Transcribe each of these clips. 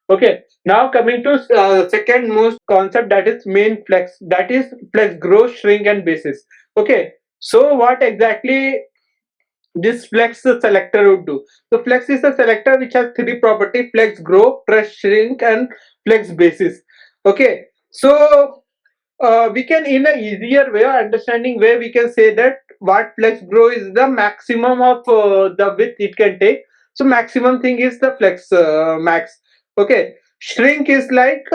Okay, now coming to second most concept, that is main flex, that is flex grow, shrink and basis. Okay, so what exactly this flex selector would do? So flex is a selector which has three property: flex grow, press shrink and flex basis. Okay, so we can, in a easier way or understanding way, we can say that what flex grow is the maximum of the width it can take. So maximum thing is the flex max. Okay, shrink is like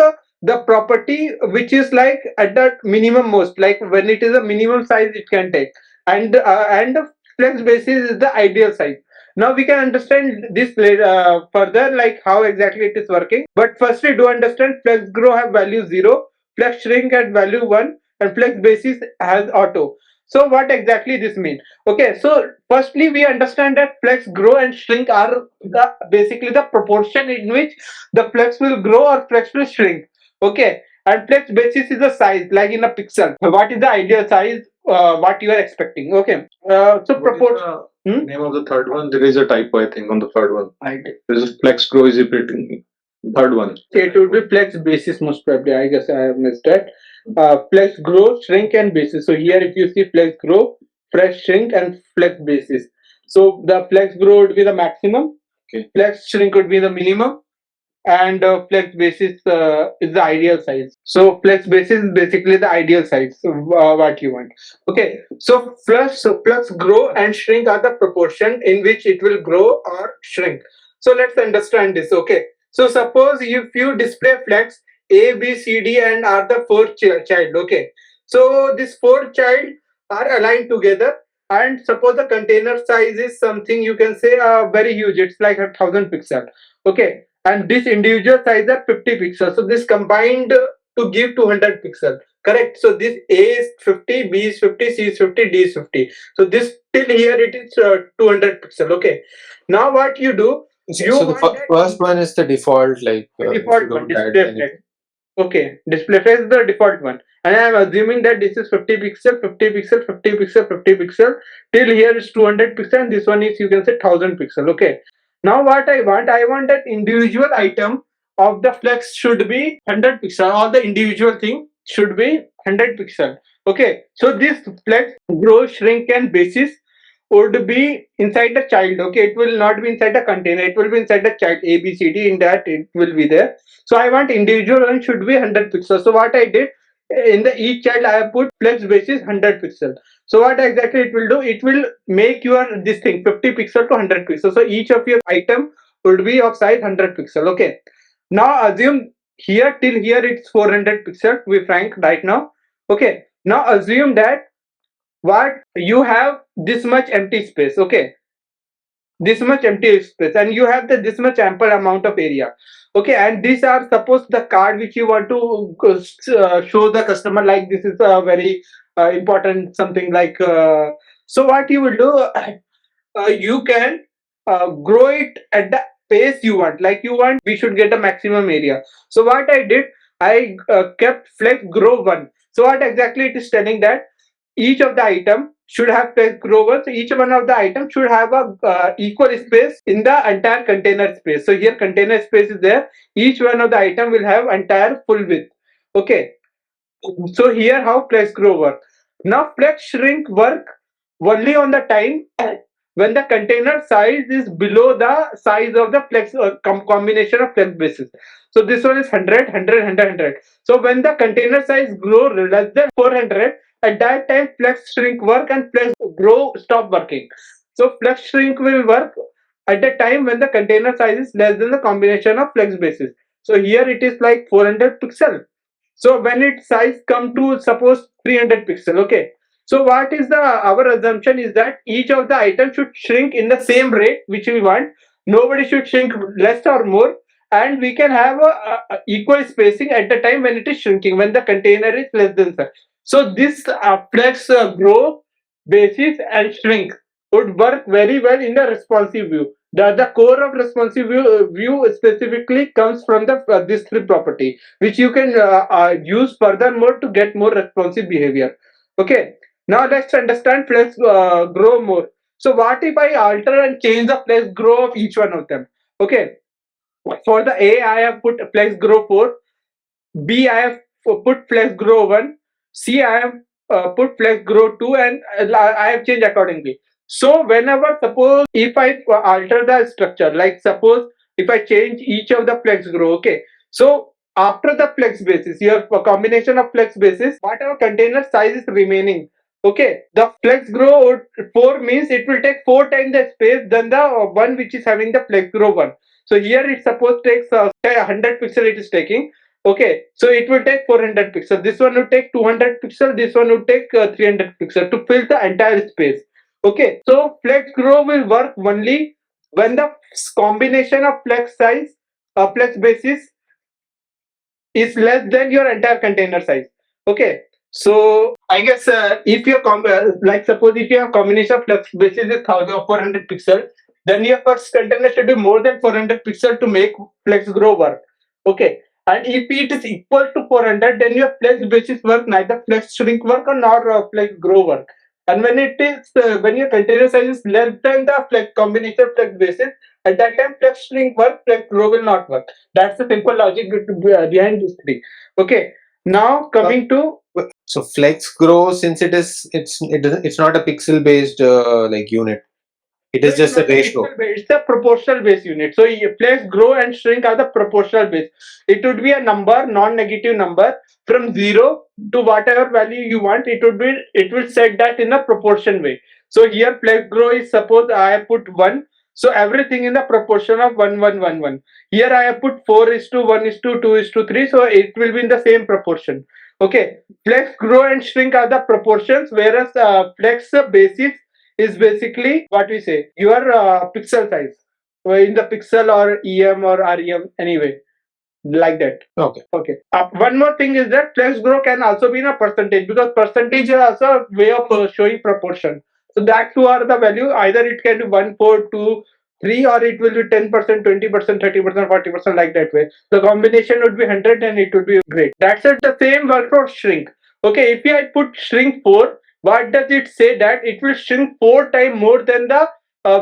the property which is like at the minimum most, like when it is a minimum size it can take. And flex basis is the ideal size. Now we can understand this further, like how exactly it is working. But firstly, do understand flex grow have value 0, flex shrink at value 1, and flex basis has auto. So what exactly this mean? Okay, so firstly we understand that flex grow and shrink are the basically the proportion in which the flex will grow or flex will shrink. Okay, and flex basis is the size, like in a pixel. What is the ideal size? What you are expecting? Okay, so What is proportion. the name of the third one? There is a typo, I think, on the third one. There is a flex grow is repeating. Third one. It would be flex basis most probably. I guess I have missed that. Flex grow, shrink, and basis. So here, if you see flex grow, flex shrink, and flex basis. So the flex grow would be the maximum. Okay. Flex shrink would be the minimum, and flex basis is the ideal size. So flex basis is basically the ideal size. So, what you want. Okay. So flex grow and shrink are the proportion in which it will grow or shrink. So let's understand this. Okay. So suppose if you display flex A, B, C, D, and are the four child. Okay. So these four child are aligned together. And suppose the container size is something you can say very huge. It's like 1,000 pixel. Okay, and this individual size are 50 pixels. So this combined to give 200 pixels. Correct. So this A is 50, B is 50, C is 50, D is 50. So this till here it is 200 pixel. Okay. Now what you do? You So the want that first one is the default, like default one, display flex. Okay, display flex is the default one, and I am assuming that this is 50 pixel, 50 pixel, 50 pixel, 50 pixel. Till here is 200 pixel, and this one is you can say 1000 pixel. Okay. Now what I want that individual item of the flex should be 100 pixel. All the individual thing should be 100 pixel. Okay. So this flex grow, shrink, and basis would be inside the child. Okay, it will not be inside the container, it will be inside the child A, B, C, D. In that it will be there. So I want individual one should be 100 pixels. So what I did, in the each child I have put flex basis 100 pixel. So what exactly it will do, it will make your this thing 50 pixel to 100 pixel. So each of your item would be of size 100 pixel. Okay, now assume here till here it's 400 pixel, to be frank right now. Okay, now assume that what you have this much empty space. Okay, this much empty space, and you have this much ample amount of area. Okay, and these are suppose the card which you want to show the customer, like this is a very important something like so what you will do, you can grow it at the pace you want, like you want we should get a maximum area. So what I did, I kept flex grow 1. So what exactly it is telling that each of the item should have flex grow 1. So each one of the item should have a equal space in the entire container space. So here container space is there, each one of the item will have entire full width. Okay, so here how flex grow work. Now flex shrink work only on the time when the container size is below the size of the flex combination of flex bases. So this one is 100, 100, 100, 100. So when the container size grow less than 400, at that time flex shrink work and flex grow stop working. So flex shrink will work at the time when the container size is less than the combination of flex bases. So here it is like 400 pixel. So when its size come to suppose 300 pixel. Okay, so what is the our assumption is that each of the items should shrink in the same rate which we want. Nobody should shrink less or more, and we can have a equal spacing at the time when it is shrinking, when the container is less than such. So this flex grow, basis, and shrink would work very well in the responsive view. The core of responsive view specifically comes from the this three property, which you can use furthermore to get more responsive behavior. Okay, now let's understand flex grow more. So what if I alter and change the flex grow of each one of them? Okay, For the A, I have put flex grow 4. B, I have put flex grow 1. C, I have put flex grow 2, and I have changed accordingly. So whenever, suppose if I alter the structure, like suppose if I change each of the flex grow, okay. So after the flex basis, you have a combination of flex basis, whatever container size is remaining. Okay, the flex grow 4 means it will take 4 times the space than the one which is having the flex grow 1. So here it suppose takes 100 pixel it is taking. Okay, so it will take 400 pixel. This one would take 200 pixel. This one would take 300 pixel to fill the entire space. Okay, so flex grow will work only when the combination of flex size, flex basis is less than your entire container size. Okay, so I guess if your like suppose if you have combination of flex basis is 1400 pixel, then your first container should be more than 400 pixel to make flex grow work. Okay, and if it is equal to 400, then your flex basis work, neither flex shrink work or nor flex grow work. And when it is when your container size is less than the flex combination of flex basis, at that time flex shrink work, flex grow will not work. That's the simple logic behind this three. Okay. Now coming to So flex grow, since it's not a pixel based like unit. It is just a ratio. It's a proportional base unit. So flex, grow, and shrink are the proportional base. It would be a number, non-negative number, from 0 to whatever value you want. It will set that in a proportion way. So here flex grow is, suppose I have put 1. So everything in the proportion of 1 1 1 1. Here I have put 4:1:2:3. So it will be in the same proportion. Okay. Flex, grow, and shrink are the proportions, whereas flex basis is basically what we say your pixel size in the pixel or em or rem, anyway, like that. Okay. One more thing is that flex grow can also be in a percentage, because percentage is also a way of showing proportion. So that two are the value, either it can be 1 4 2 3, or it will be 10%, 20%, 30%, 40%, like that way. The combination would be 100 and it would be great. That's it. The same work for shrink. Okay, if I put shrink 4, what does it say? That it will shrink 4 times more than the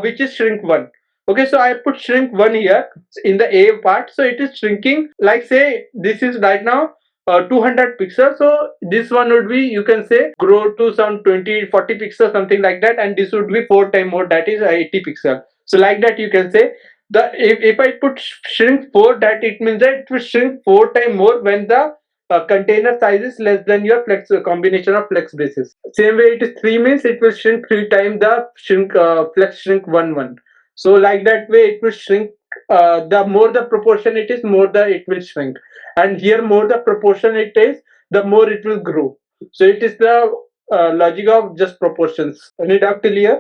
which is shrink 1. Okay, so I put shrink 1 here in the A part. So it is shrinking, like say this is right now 200 pixels. So this one would be, you can say, grow to some 20 40 pixels, something like that, and this would be 4 times more, that is 80 pixel. So like that you can say the if I put shrink 4, that it means that it will shrink 4 times more when the container size is less than your flex combination of flex basis. Same way it is 3 means it will shrink 3 times the shrink flex shrink 1 1. So like that way it will shrink. The more the proportion it is, more the it will shrink, and here more the proportion it is, the more it will grow. So it is the logic of just proportions. Any doubt till here?